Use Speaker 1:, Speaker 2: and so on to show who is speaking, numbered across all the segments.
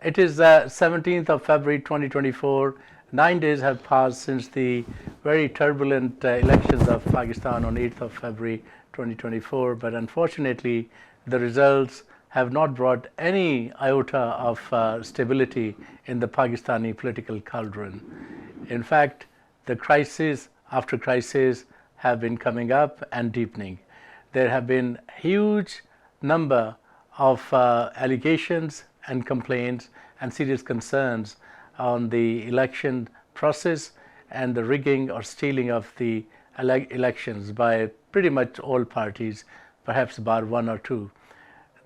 Speaker 1: It is 17th of February 2024. 9 days have passed since the very turbulent elections of Pakistan on 8th of February 2024, but unfortunately the results have not brought any iota of stability in the Pakistani political cauldron. In fact, the crisis after crisis have been coming up and deepening. There have been huge number of allegations and complaints and serious concerns on the election process and the rigging or stealing of the elections by pretty much all parties, perhaps bar one or two.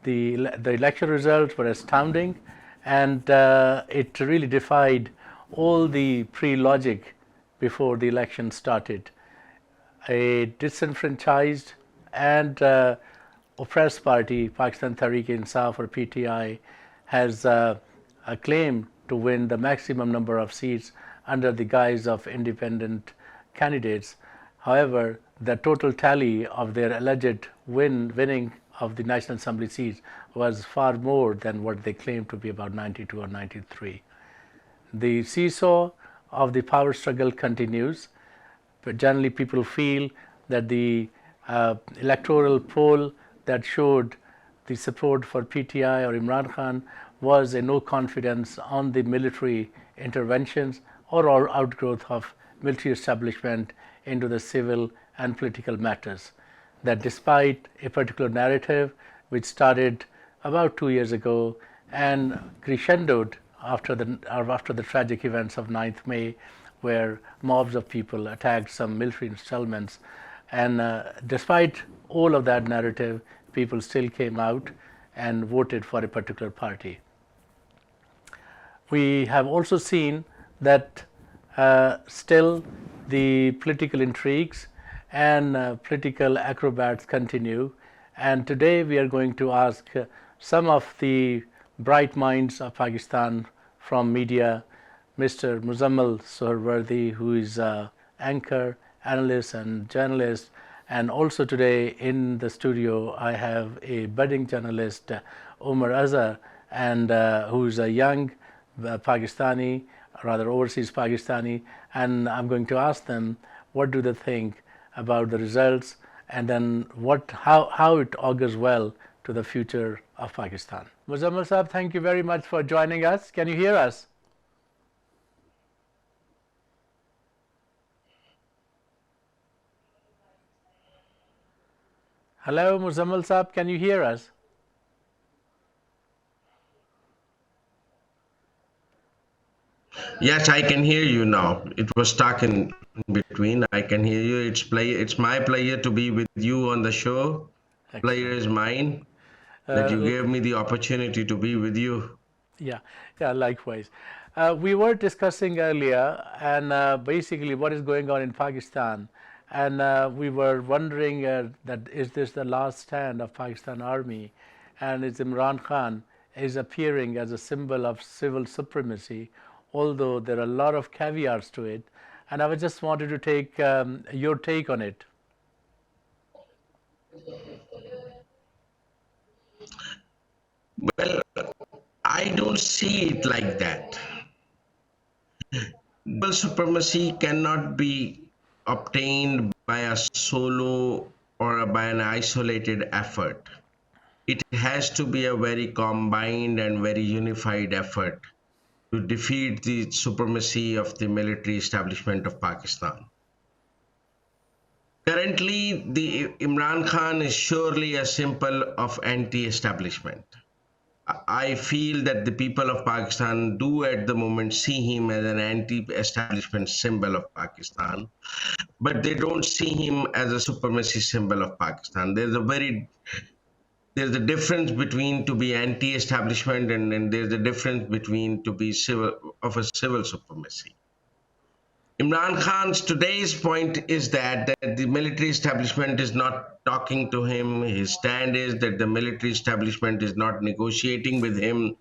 Speaker 1: The election results were astounding, and it really defied all the pre-logic before the election started. A disenfranchised and oppressed party, Pakistan Tehreek-e-Insaf or PTI, has a claim to win the maximum number of seats under the guise of independent candidates. However, the total tally of their alleged winning of the National Assembly seats was far more than what they claimed to be, about 92 or 93. The seesaw of the power struggle continues, but generally people feel that the electoral poll that showed the support for PTI or Imran Khan was a no confidence on the military interventions or outgrowth of military establishment into the civil and political matters. That despite a particular narrative which started about 2 years ago and crescendoed after the tragic events of 9th May, where mobs of people attacked some military installments, and despite all of that narrative, people still came out and voted for a particular party. We have also seen that still the political intrigues and political acrobats continue, and today we are going to ask some of the bright minds of Pakistan from media, Mr. Muzammal Suhrawardy, who is anchor, analyst and journalist, and also today in the studio I have a budding journalist, Umar Azhar, and who is a young Pakistani, rather overseas Pakistani, and I'm going to ask them what do they think about the results, and then how it augurs well to the future of Pakistan. Muzammal Sahab, thank you very much for joining us. Can you hear us? Hello, Muzammal Sahab, can you hear us?
Speaker 2: Yes, I can hear you now. It was stuck in between. I can hear you. It's my pleasure to be with you on the show.
Speaker 1: Excellent.
Speaker 2: Pleasure is mine that you gave me the opportunity to be with you.
Speaker 1: Yeah, likewise. We were discussing earlier, and basically what is going on in Pakistan, and we were wondering that is this the last stand of Pakistan Army, and is Imran Khan is appearing as a symbol of civil supremacy, although there are a lot of caveats to it, and I just wanted to take your take on it.
Speaker 2: Well, I don't see it like that. Civil supremacy cannot be obtained by a solo or by an isolated effort. It has to be a very combined and very unified effort to defeat the supremacy of the military establishment of Pakistan. Currently, the Imran Khan is surely a symbol of anti-establishment. I feel that the people of Pakistan do at the moment see him as an anti-establishment symbol of Pakistan, but they don't see him as a supremacy symbol of Pakistan. There's a difference between to be anti-establishment and there's a difference between to be a civil supremacy. Imran Khan's today's point is that the military establishment is not talking to him. His stand is that the military establishment is not negotiating with him.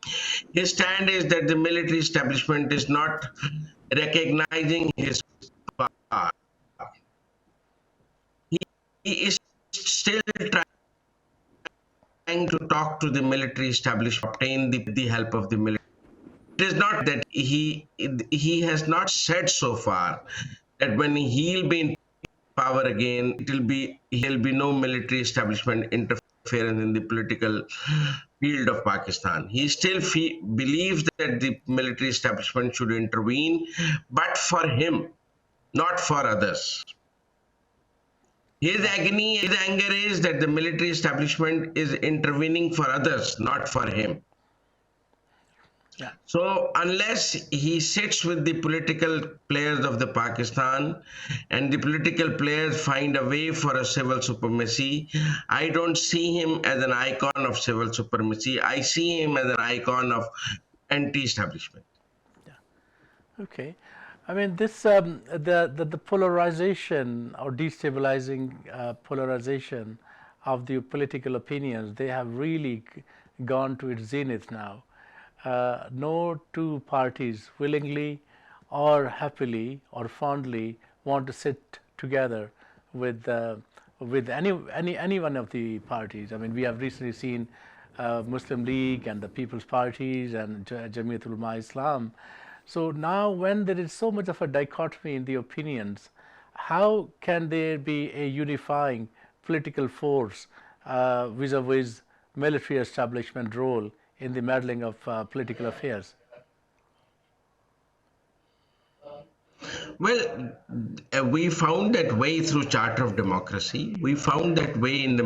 Speaker 2: His stand is that the military establishment is not recognizing his power. He is still trying to talk to the military establishment, obtain the help of the military It is not that he has not said so far that when he'll be in power again, he'll be no military establishment interference in the political field of Pakistan. He still believes that the military establishment should intervene, but for him, not for others. His agony, his anger is that the military establishment is intervening for others, not for him.
Speaker 1: Yeah.
Speaker 2: So unless he sits with the political players of the Pakistan and the political players find a way for a civil supremacy, I don't see him as an icon of civil supremacy. I see him as an icon of anti-establishment.
Speaker 1: Okay. I mean, this the polarization or destabilizing polarization of the political opinions, they have really gone to its zenith now. No two parties willingly or happily or fondly want to sit together with any one of the parties. I mean, we have recently seen Muslim League and the People's Parties and Jamiatul Ulama Islam. So now, when there is so much of a dichotomy in the opinions, how can there be a unifying political force vis-a-vis military establishment role in the meddling of political affairs?
Speaker 2: Well, we found that way through Charter of Democracy. We found that way in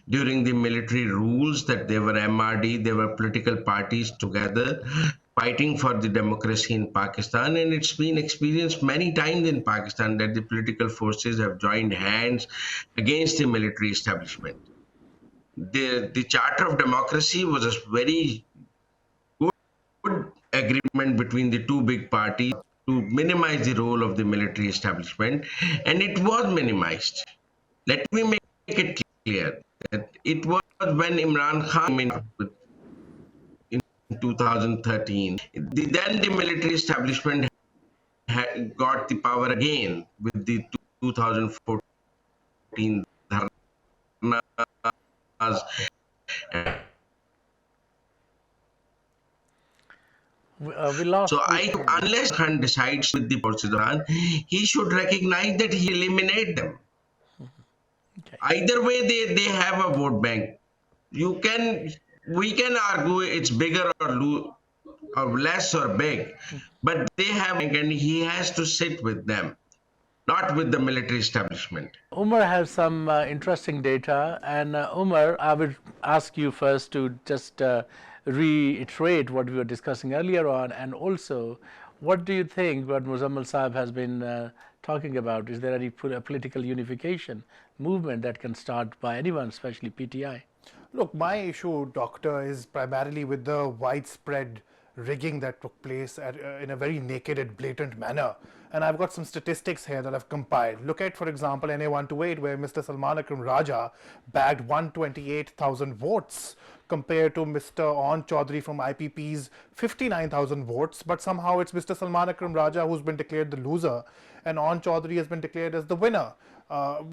Speaker 2: during the military rules, that there were MRD, there were political parties together fighting for the democracy in Pakistan, and it's been experienced many times in Pakistan that the political forces have joined hands against the military establishment. The Charter of Democracy was a very good agreement between the two big parties to minimize the role of the military establishment, and it was minimized. Let me make it clear that it was when Imran Khan came in 2013. Then the military establishment got the power again with the 2014 dharnas.
Speaker 1: We lost
Speaker 2: So
Speaker 1: the.
Speaker 2: unless Khan decides with the forces of Khan, he should recognize that he eliminate them.
Speaker 1: Okay.
Speaker 2: Either way, they have a vote bank. You can We can argue it's bigger or less or big, but they have, and he has to sit with them, not with the military establishment.
Speaker 1: Umar has some interesting data, and Umar, I would ask you first to just reiterate what we were discussing earlier on, and also, what do you think what Muzammal Saab has been talking about? Is there any political unification movement that can start by anyone, especially PTI?
Speaker 3: Look, my issue, Doctor, is primarily with the widespread rigging that took place in a very naked and blatant manner. And I've got some statistics here that I've compiled. Look at, for example, NA 128, where Mr. Salman Akram Raja bagged 128,000 votes compared to Mr. On Chaudhry from IPP's 59,000 votes. But somehow it's Mr. Salman Akram Raja who's been declared the loser, and On Chaudhry has been declared as the winner.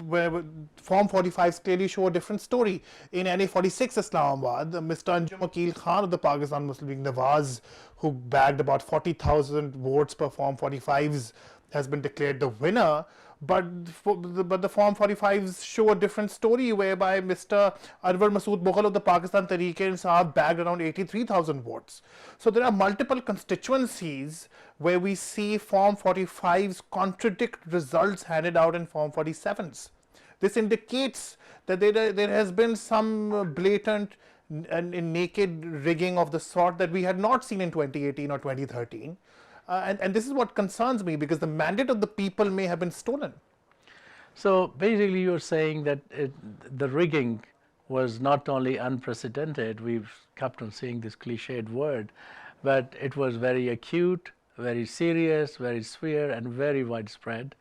Speaker 3: Where Form 45s clearly show a different story. In NA 46 Islamabad, Mr. Anjum Akil Khan of the Pakistan Muslim League Nawaz, who bagged about 40,000 votes per Form 45s, has been declared the winner. But the Form 45s show a different story, whereby Mr. Anwar Masood Mughal of the Pakistan Tehreek-e-Insaf bagged around 83,000 votes. So there are multiple constituencies where we see Form 45s contradict results handed out in Form 47s. This indicates that there has been some blatant and naked rigging of the sort that we had not seen in 2018 or 2013. And this is what concerns me, because the mandate of the people may have been stolen.
Speaker 1: So basically, you're saying that the rigging was not only unprecedented, we've kept on saying this cliched word, but it was very acute, very serious, very severe, and very widespread,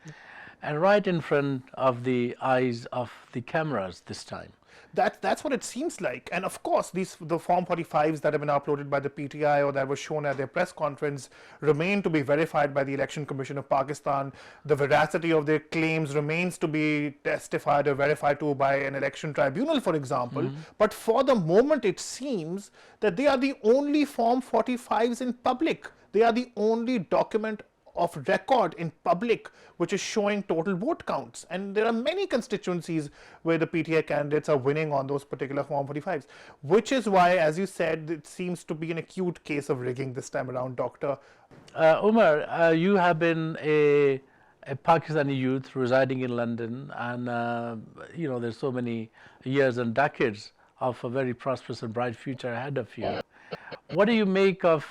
Speaker 1: and right in front of the eyes of the cameras this time.
Speaker 3: That's what it seems like. And of course, the Form 45s that have been uploaded by the PTI or that were shown at their press conference remain to be verified by the Election Commission of Pakistan. The veracity of their claims remains to be testified or verified to by an election tribunal, for example. But for the moment, it seems that they are the only Form 45s in public. They are the only document of record in public which is showing total vote counts, and there are many constituencies where the PTI candidates are winning on those particular Form 45s, which is why, as you said, it seems to be an acute case of rigging this time around, Doctor.
Speaker 1: Umar, you have been a Pakistani youth residing in London, and there's so many years and decades of a very prosperous and bright future ahead of you. What do you make of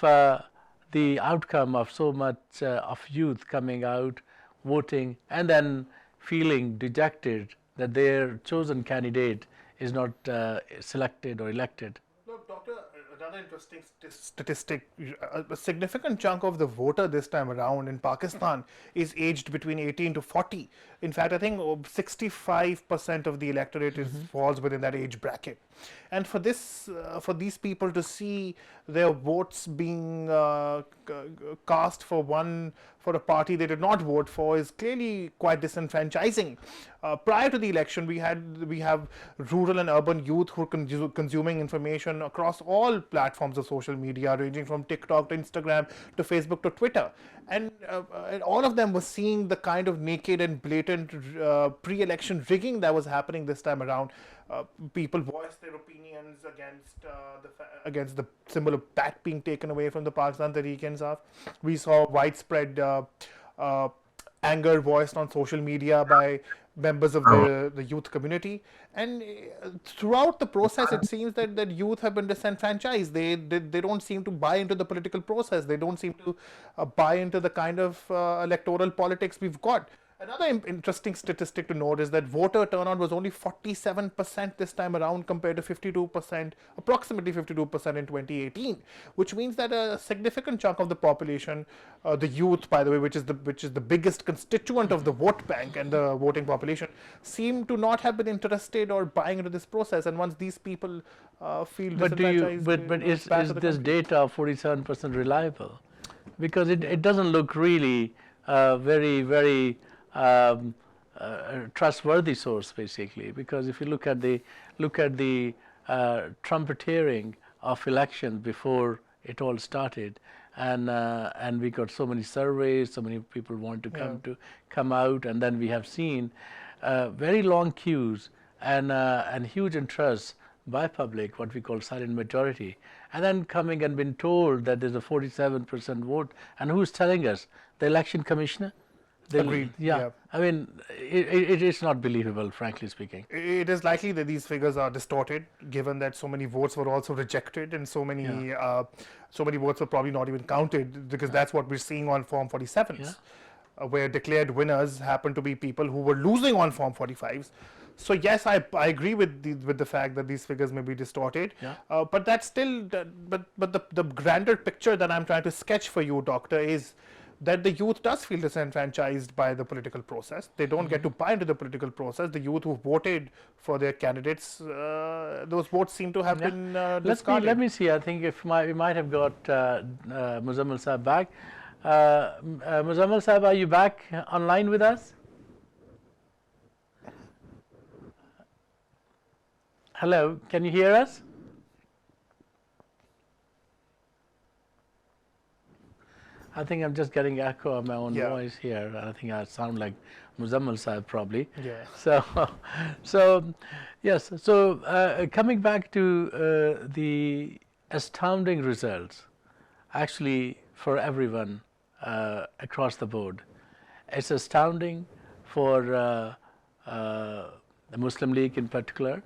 Speaker 1: the outcome of so much of youth coming out, voting, and then feeling dejected that their chosen candidate is not selected or elected?
Speaker 3: Look, Doctor, another interesting statistic, a significant chunk of the voter this time around in Pakistan is aged between 18 to 40. In fact, I think 65% of the electorate falls within that age bracket. And for these people to see their votes being cast for a party they did not vote for is clearly quite disenfranchising. Prior to the election, we have rural and urban youth who are consuming information across all platforms of social media, ranging from TikTok to Instagram to Facebook to Twitter, and all of them were seeing the kind of naked and blatant pre-election rigging that was happening this time around. People voiced their opinions against the symbol of bat being taken away from the Pakistan Tehreek-e-Insaf. We saw widespread anger voiced on social media by members of the youth community, and throughout the process it seems that youth have been disenfranchised. They don't seem to buy into the political process. They don't seem to buy into the kind of electoral politics we've got. Another interesting statistic to note is that voter turnout was only 47% this time around compared to 52%, approximately 52% in 2018, which means that a significant chunk of the population, the youth, by the way, which is the biggest constituent of the vote bank and the voting population, seem to not have been interested or buying into this process. And once these people feel disenfranchised,
Speaker 1: but is this data of 47% reliable? Because it doesn't look really very trustworthy source, basically, because if you look at the trumpeteering of elections before it all started, and we got so many surveys, so many people want to come out, and then we have seen very long queues and huge interest by public, what we call silent majority, and then coming and been told that there's a 47% vote, and who's telling us? The election commissioner?
Speaker 3: Agreed.
Speaker 1: Yeah. I mean, it is not believable, frankly speaking.
Speaker 3: It is likely that these figures are distorted, given that so many votes were also rejected and so many votes were probably not even counted, because that's what we're seeing on Form 47s, where declared winners happen to be people who were losing on Form 45s. So yes, I agree with the fact that these figures may be distorted, but that's still the grander picture that I'm trying to sketch for you, Doctor, is that the youth does feel disenfranchised by the political process. They don't get to buy into the political process. The youth who voted for their candidates, those votes seem to have been discarded.
Speaker 1: Let me see. I think we might have got Muzammil Sahib back. Muzammil Sahib, are you back online with us? Hello, can you hear us? I think I'm just getting echo of my own voice here. I think I sound like Muzammil Sahib probably.
Speaker 3: Yeah.
Speaker 1: So yes. So coming back to the astounding results, actually for everyone across the board, it's astounding for the Muslim League in particular,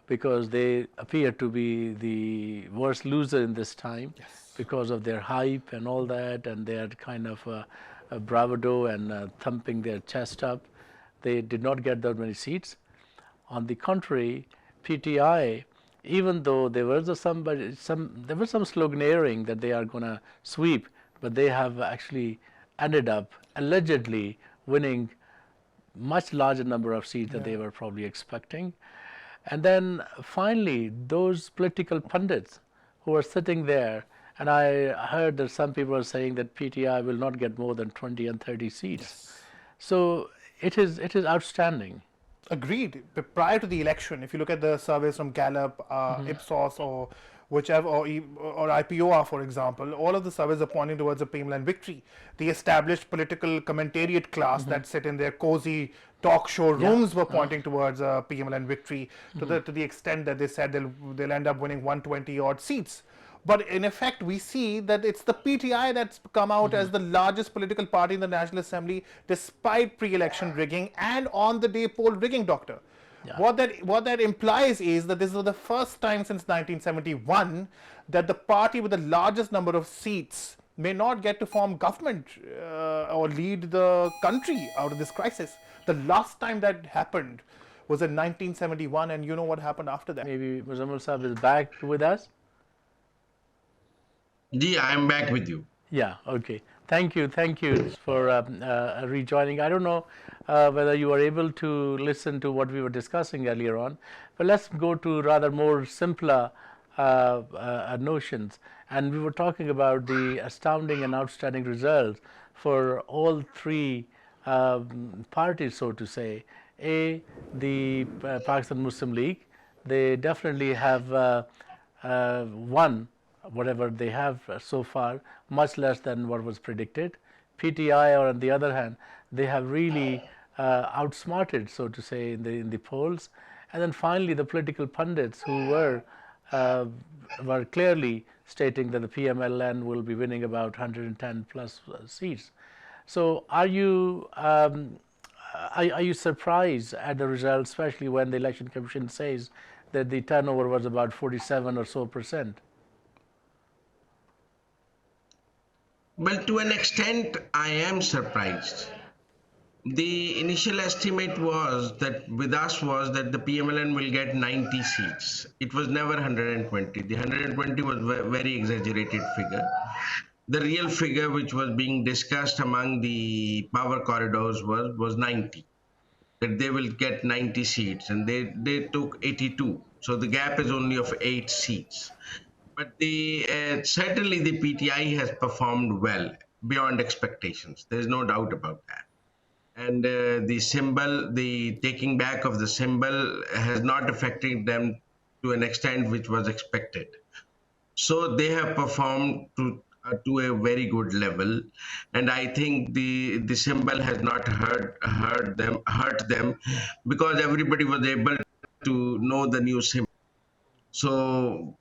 Speaker 1: because they appear to be the worst loser in this time.
Speaker 3: Yes.
Speaker 1: Because of their hype and all that, and their kind of bravado and thumping their chest up, they did not get that many seats. On the contrary, PTI, even though there was some sloganeering that they are going to sweep, but they have actually ended up allegedly winning much larger number of seats than they were probably expecting. And then finally, those political pundits who are sitting there, and I heard that some people are saying that PTI will not get more than 20 and 30 seats.
Speaker 3: Yes.
Speaker 1: So it is outstanding.
Speaker 3: Agreed. Prior to the election, if you look at the surveys from Gallup, Ipsos, or whichever, or IPOR, for example, all of the surveys are pointing towards a PMLN victory. The established political commentariat class that sit in their cozy talk show rooms were pointing towards a PMLN victory to the extent that they said they'll end up winning 120 odd seats. But in effect, we see that it's the PTI that's come out as the largest political party in the National Assembly, despite pre-election rigging and on-the-day poll rigging, Doctor.
Speaker 1: Yeah.
Speaker 3: What that implies is that this is the first time since 1971 that the party with the largest number of seats may not get to form government or lead the country out of this crisis. The last time that happened was in 1971, and you know what happened after that.
Speaker 1: Maybe Muzammil Saab is back with us.
Speaker 2: Ji, I am back with you.
Speaker 1: Yeah, okay. Thank you for rejoining. I don't know whether you were able to listen to what we were discussing earlier on, but let's go to rather more simpler notions. And we were talking about the astounding and outstanding results for all three parties, so to say. The Pakistan Muslim League, they definitely have won whatever they have so far, much less than what was predicted. PTI, or on the other hand, they have really outsmarted, so to say, in the polls. And then finally, the political pundits who were clearly stating that the PMLN will be winning about 110 plus seats. So, are you surprised at the results, especially when the Election Commission says that the turnover was about 47 or so %?
Speaker 2: Well, to an extent, I am surprised. The initial estimate was that with us was that the PMLN will get 90 seats. It was never 120. The 120 was a very exaggerated figure. The real figure which was being discussed among the power corridors was 90. That they will get 90 seats, and they took 82. So the gap is only of 8 seats. But certainly the PTI has performed well beyond expectations. There's no doubt about that. And the taking back of the symbol has not affected them to an extent which was expected. So they have performed to a very good level, and I think the symbol has not hurt them because everybody was able to know the new symbol. So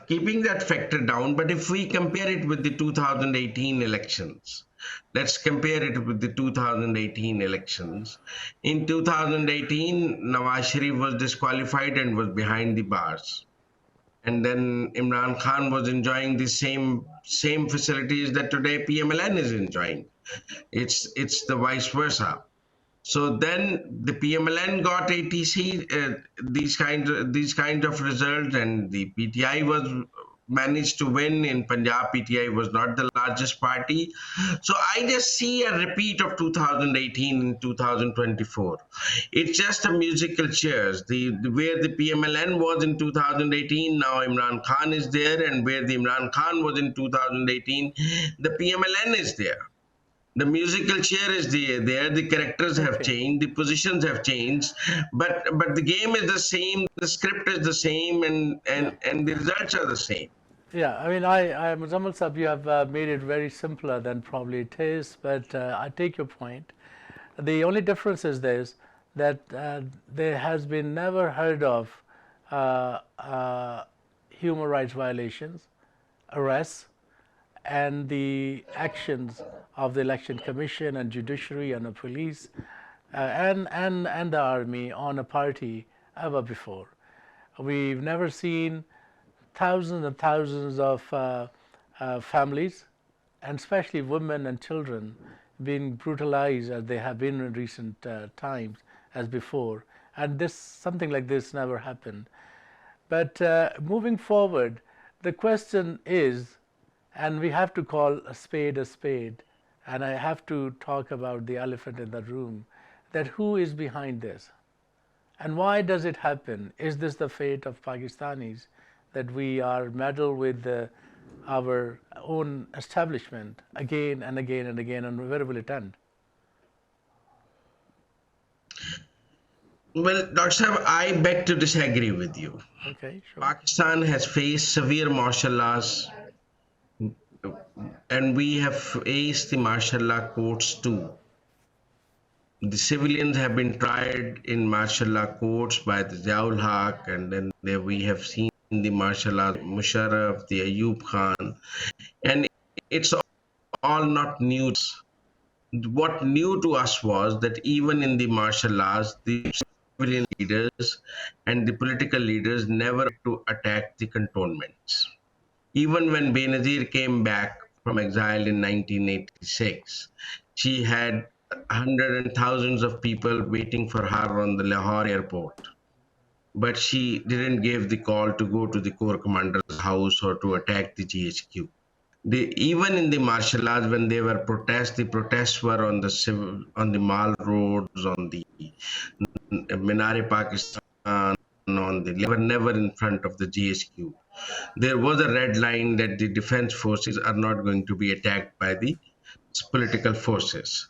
Speaker 2: keeping that factor down, but if we compare it with the 2018 elections, let's compare it with the 2018 elections. In 2018, Nawaz Sharif was disqualified and was behind the bars. And then Imran Khan was enjoying the same facilities that today PMLN is enjoying. It's the vice versa. So then the PMLN got ATC, these kinds of results, and the PTI was managed to win. In Punjab, PTI was not the largest party. So I just see a repeat of 2018 in 2024. It's just a musical chairs. Where the PMLN was in 2018, now Imran Khan is there, and where the Imran Khan was in 2018, the PMLN is there. The musical chair is there. The characters have changed. The positions have changed. But the game is the same. The script is the same, and the results are the same.
Speaker 1: Yeah, I mean, Muzammil Saab, you have made it very simpler than probably it is, but I take your point. The only difference is this, that there has been never heard of human rights violations, arrests, and the actions of the Election Commission and judiciary and the police and the army on a party ever before. We've never seen thousands and thousands of families, and especially women and children, being brutalized as they have been in recent times as before. And something like this never happened. But moving forward, the question is, and we have to call a spade, and I have to talk about the elephant in the room, that who is behind this? And why does it happen? Is this the fate of Pakistanis, that we are meddled with our own establishment again and again and again, and where will it end?
Speaker 2: Well, Dr. Saab, I beg to disagree with you.
Speaker 1: Okay, sure.
Speaker 2: Pakistan has faced severe martial laws, and we have faced the martial law courts too. The civilians have been tried in martial law courts by the Ziaul Haq, and then there we have seen the martial law Musharraf, the Ayub Khan, and it's all not new. What new to us was that even in the martial laws, the civilian leaders and the political leaders never to attack the cantonments. Even when Benazir came back from exile in 1986, she had hundreds and thousands of people waiting for her on the Lahore airport. But she didn't give the call to go to the Corps commander's house or to attack the GHQ. Even in the martial laws, when there were protests, the protests were on the Mall roads, on the Pakistan, they were never in front of the GHQ. There was a red line that the defense forces are not going to be attacked by the political forces.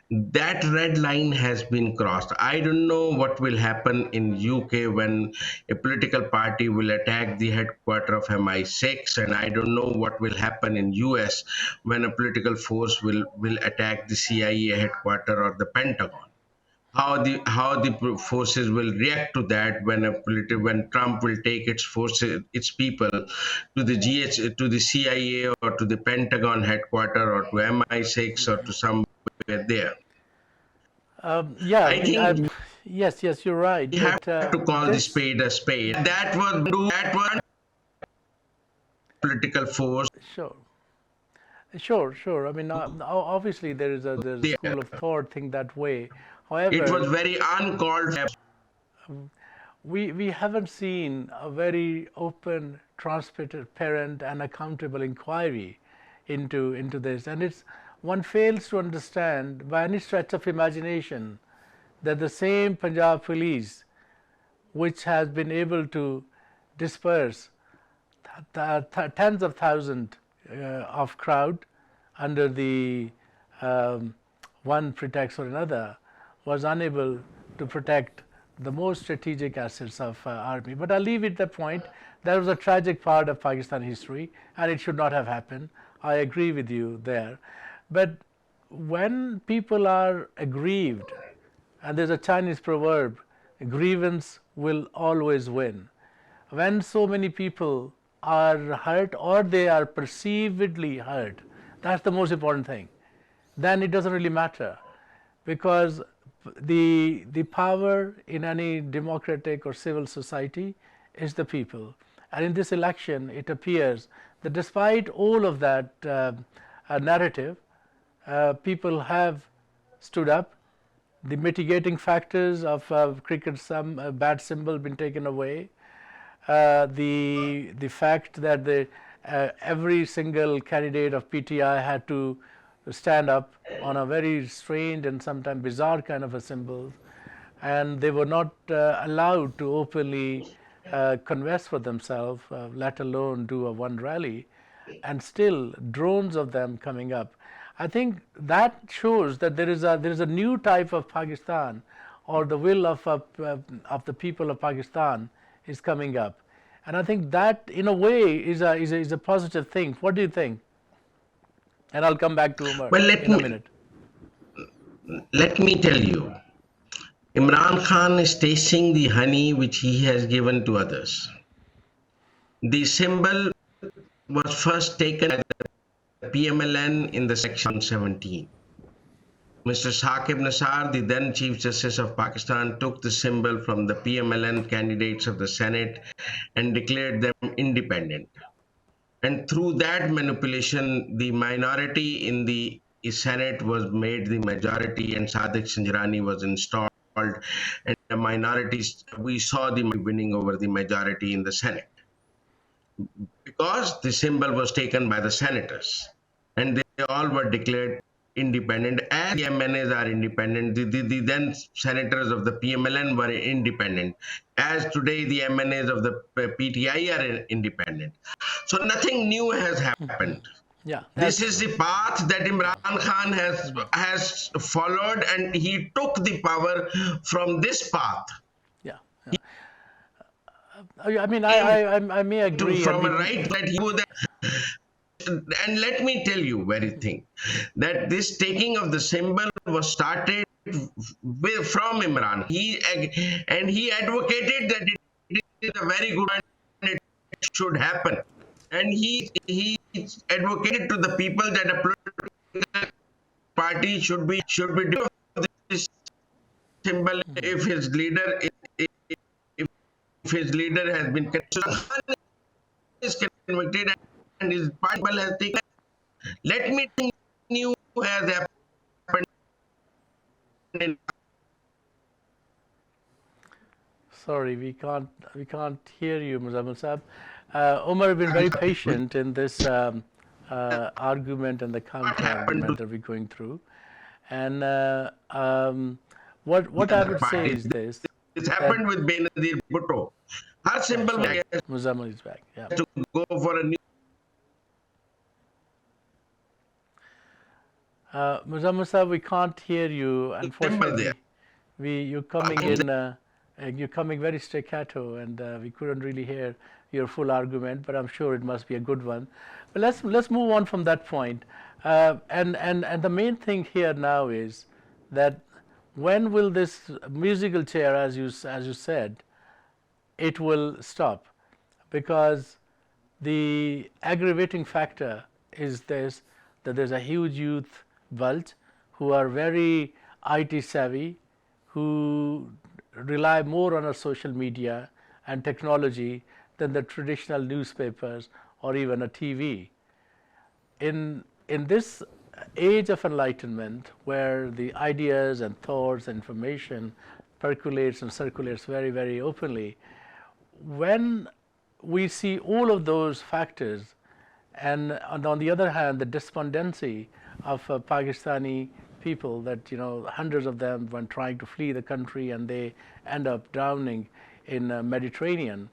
Speaker 2: That red line has been crossed. I don't know what will happen in UK when a political party will attack the headquarters of MI6, and I don't know what will happen in US when a political force will attack the CIA headquarters or the Pentagon. How the forces will react to that when Trump will take its people to the CIA or to the Pentagon headquarters or to MI6 or to somewhere there.
Speaker 1: Yeah, I
Speaker 2: I
Speaker 1: mean,
Speaker 2: think
Speaker 1: yes, you're right.
Speaker 2: we have
Speaker 1: But
Speaker 2: to call the
Speaker 1: this,
Speaker 2: spade a spade. That was political force
Speaker 1: sure, sure. I mean, obviously there's a
Speaker 2: there.
Speaker 1: school of thought think that way.
Speaker 2: It was
Speaker 1: However,
Speaker 2: very uncalled for.
Speaker 1: we haven't seen a very open, transparent, and accountable inquiry into this, and it's one fails to understand by any stretch of imagination that the same Punjab police, which has been able to disperse tens of thousands of crowd under the one pretext or another, was unable to protect the most strategic assets of army. But I'll leave it at that point. That was a tragic part of Pakistan history, and it should not have happened. I agree with you there. But when people are aggrieved, and there's a Chinese proverb, grievance will always win. When so many people are hurt or they are perceivedly hurt, that's the most important thing. Then it doesn't really matter, because the power in any democratic or civil society is the people. And in this election, it appears that despite all of that narrative, people have stood up. The mitigating factors of cricket, some bad symbol been taken away. The fact that every single candidate of PTI had to stand up on a very strange and sometimes bizarre kind of a symbol, and they were not allowed to openly converse for themselves, let alone do a one rally, and still drones of them coming up. I think that shows that there is a new type of Pakistan, or the will of the people of Pakistan is coming up, and I think that in a way is a positive thing. What do you think? And I'll come back to Umar
Speaker 2: Well,
Speaker 1: in a minute.
Speaker 2: let me tell you, Imran Khan is tasting the honey which he has given to others. The symbol was first taken by the PMLN in the section 17. Mr. Saqib Nisar, the then Chief Justice of Pakistan, took the symbol from the PMLN candidates of the Senate and declared them independent. And through that manipulation, the minority in the Senate was made the majority, and Sadiq Sanjrani was installed. And the minorities, we saw the winning over the majority in the Senate, because the symbol was taken by the senators, and they all were declared independent, as the MNAs are independent. The then senators of the PMLN were independent, as today the MNAs of the PTI are independent. So nothing new has happened.
Speaker 1: Yeah,
Speaker 2: This
Speaker 1: that's
Speaker 2: is
Speaker 1: true.
Speaker 2: the path that Imran Khan has followed, and he took the power from this path.
Speaker 1: Yeah, yeah. I mean,
Speaker 2: Came
Speaker 1: I may agree. I
Speaker 2: from a
Speaker 1: mean,
Speaker 2: right that he would. And let me tell you very thing that this taking of the symbol was started from Imran. He advocated that it is a very good and it should happen. And he advocated to the people that a political party should be doing this symbol if his leader if his leader has been convicted, is convicted and his party has taken. Let me think new has happened in
Speaker 1: sorry, we can't hear you, Muzammil Saab. Umar has been very patient in this argument and the
Speaker 2: what
Speaker 1: counter
Speaker 2: happened
Speaker 1: argument
Speaker 2: to
Speaker 1: that we're going through. And what
Speaker 2: the
Speaker 1: I
Speaker 2: other
Speaker 1: would say
Speaker 2: parties.
Speaker 1: is this:
Speaker 2: This
Speaker 1: that
Speaker 2: happened with Benazir Bhutto. Her symbol
Speaker 1: sorry,
Speaker 2: has
Speaker 1: Muzammil is back. Yeah.
Speaker 2: to go for a new.
Speaker 1: Muzammil Saab, we can't hear you.
Speaker 2: Symbol there.
Speaker 1: Unfortunately, you're coming very staccato, and we couldn't really hear your full argument. But I'm sure it must be a good one. But let's move on from that point. And the main thing here now is that when will this musical chair, as you said, it will stop, because the aggravating factor is this, that there's a huge youth bulge who are very IT savvy, who rely more on our social media and technology than the traditional newspapers or even a TV. In this age of enlightenment, where the ideas and thoughts and information percolates and circulates very, very openly, when we see all of those factors, and on the other hand, the despondency of Pakistani people, that hundreds of them when trying to flee the country and they end up drowning in Mediterranean.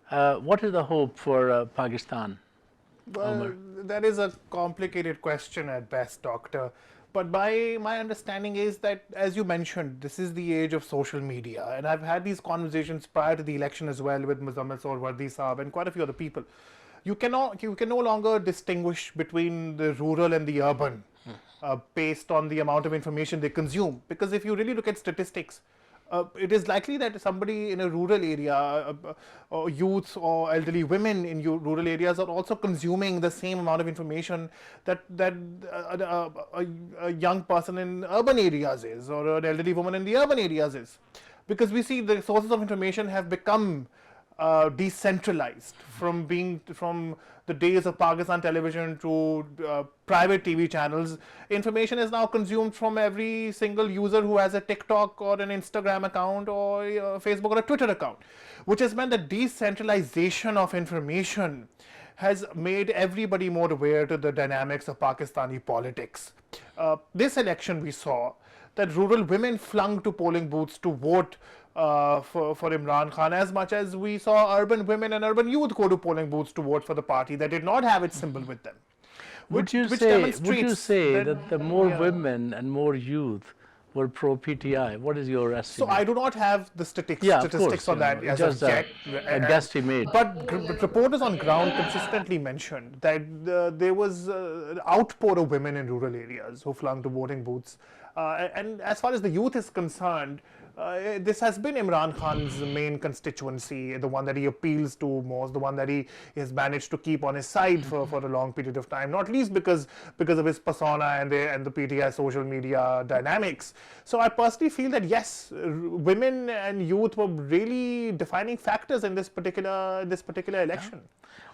Speaker 1: What is the hope for Pakistan?
Speaker 3: Well, that is a complicated question at best, Doctor. But my understanding is that, as you mentioned, this is the age of social media. And I've had these conversations prior to the election as well with Muzammil Sohrawardi Saab and quite a few other people. You can no longer distinguish between the rural and the urban based on the amount of information they consume. Because if you really look at statistics, it is likely that somebody in a rural area, or youths or elderly women in rural areas, are also consuming the same amount of information that a young person in urban areas is, or an elderly woman in the urban areas is. Because we see the sources of information have become decentralized from the days of Pakistan television to private TV channels. Information is now consumed from every single user who has a TikTok or an Instagram account or a Facebook or a Twitter account, which has meant that decentralization of information has made everybody more aware to the dynamics of Pakistani politics. This election we saw that rural women flung to polling booths to vote for Imran Khan, as much as we saw urban women and urban youth go to polling booths to vote for the party that did not have its symbol with them.
Speaker 1: Would you say that the more women and more youth were pro PTI? What is your estimate?
Speaker 3: So I do not have the statistics on that as of yet.
Speaker 1: A guesstimate.
Speaker 3: But reporters on ground consistently mentioned that there was an outpour of women in rural areas who flung to voting booths. And as far as the youth is concerned, this has been Imran Khan's main constituency, the one that he appeals to most, the one that he has managed to keep on his side for a long period of time, not least because of his persona and the PTI social media dynamics. So I personally feel that yes, women and youth were really defining factors in this particular election.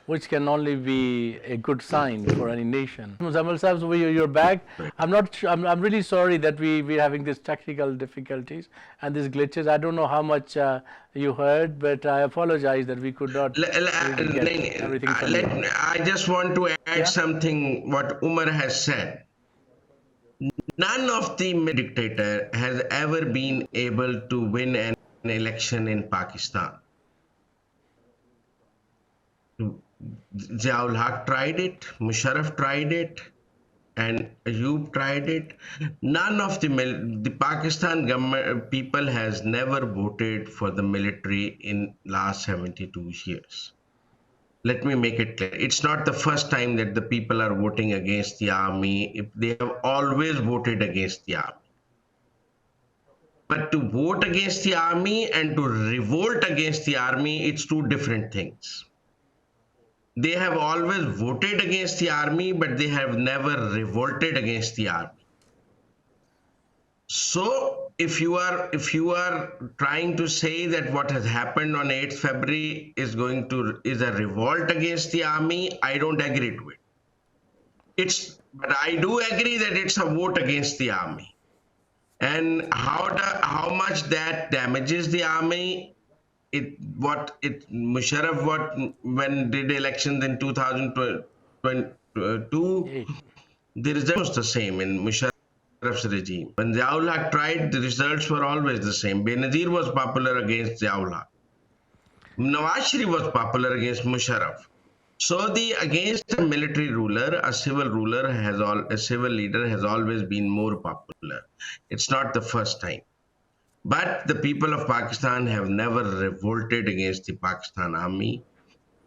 Speaker 1: Which can only be a good sign for any nation. Muzammil Saab, you're back. I'm really sorry that we're having these technical difficulties and these glitches. I don't know how much you heard, but I apologize that we could not really get everything from you.
Speaker 2: I just want to add something what Umar has said. None of the dictator has ever been able to win an election in Pakistan. Ziaul Haq tried it, Musharraf tried it, and Ayub tried it. None of the Pakistan government people has never voted for the military in last 72 years. Let me make it clear. It's not the first time that the people are voting against the army. If they have always voted against the army. But to vote against the army and to revolt against the army, it's two different things. They have always voted against the army, but they have never revolted against the army. So if you are trying to say that what has happened on 8th February is a revolt against the army, I don't agree to it. But I do agree that it's a vote against the army. And how much that damages the army, Musharraf when did elections in 2022, the result was the same in Musharraf's regime. When Ziaul Haq tried, the results were always the same. Benazir was popular against Ziaul Haq. Nawaz Sharif was popular against Musharraf. So against a military ruler, a civil leader has always been more popular. It's not the first time. But the people of Pakistan have never revolted against the Pakistan army.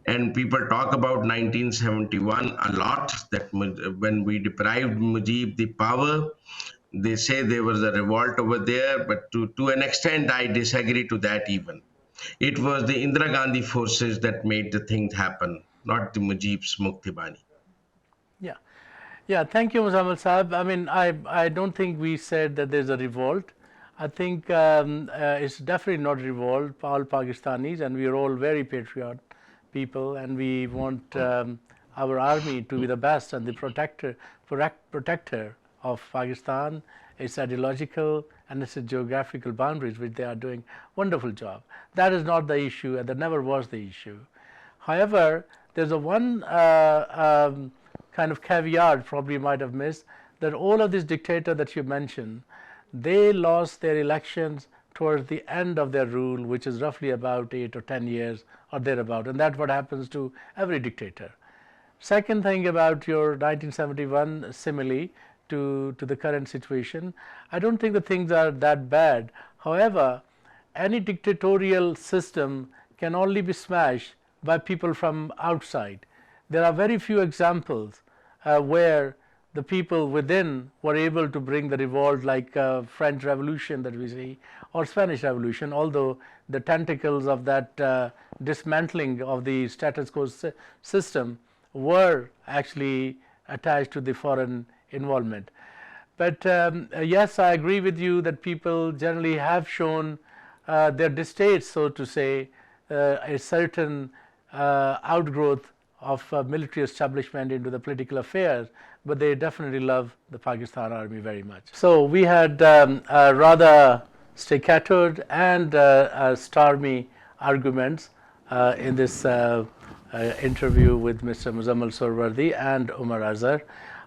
Speaker 2: And people talk about 1971 a lot, that when we deprived Mujib the power, they say there was a revolt over there, but to an extent I disagree to that even. It was the Indira Gandhi forces that made the things happen, not the Mujib's Mukti Bani.
Speaker 1: Yeah, yeah. Thank you, Muzammil Saab. I mean, I don't think we said that there's a revolt. I think it's definitely not revolt. All Pakistanis, and we are all very patriotic people, and we want our army to be the best and the protector of Pakistan, its ideological and its geographical boundaries, which they are doing wonderful job. That is not the issue, and that never was the issue. However, there's a one kind of caveat probably you might have missed, that all of these dictators that you mentioned, they lost their elections towards the end of their rule, which is roughly about 8 or 10 years or thereabout, and that's what happens to every dictator. Second thing about your 1971 simile to the current situation, I don't think the things are that bad. However, any dictatorial system can only be smashed by people from outside. There are very few examples where the people within were able to bring the revolt, like French Revolution that we see, or Spanish Revolution, although the tentacles of that dismantling of the status quo system were actually attached to the foreign involvement. But yes, I agree with you that people generally have shown their distaste, so to say, a certain outgrowth of military establishment into the political affairs, but they definitely love the Pakistan army very much. So we had rather staccatoed and stormy arguments in this interview with Mr. Muzammil Sorwardi and Umar Azhar.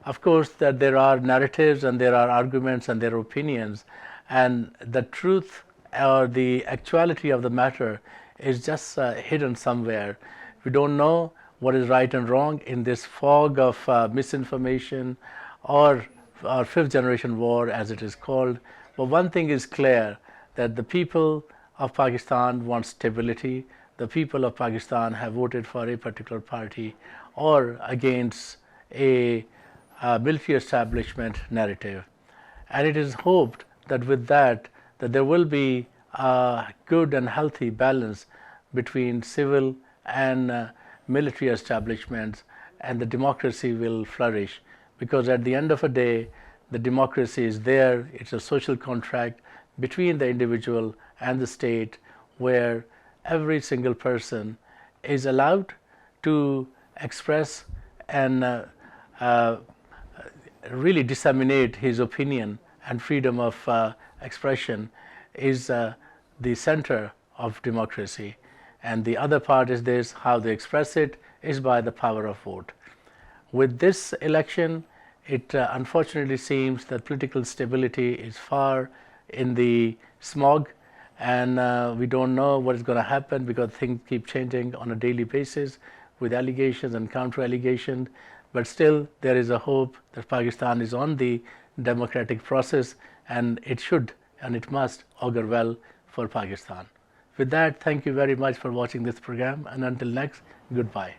Speaker 1: Of course, that there are narratives and there are arguments and there are opinions, and the truth or the actuality of the matter is just hidden somewhere. We don't know what is right and wrong in this fog of misinformation or fifth generation war, as it is called. But one thing is clear, that the people of Pakistan want stability. The people of Pakistan have voted for a particular party or against a military establishment narrative. And it is hoped that with that there will be a good and healthy balance between civil and military establishments, and the democracy will flourish, because at the end of the day the democracy is there. It's a social contract between the individual and the state, where every single person is allowed to express and really disseminate his opinion, and freedom of expression is the center of democracy. And the other part is this: how they express it is by the power of vote. With this election, it unfortunately seems that political stability is far in the smog, and we don't know what is going to happen because things keep changing on a daily basis with allegations and counter allegations. But still, there is a hope that Pakistan is on the democratic process, and it should and it must augur well for Pakistan. With that, thank you very much for watching this program, and until next, goodbye.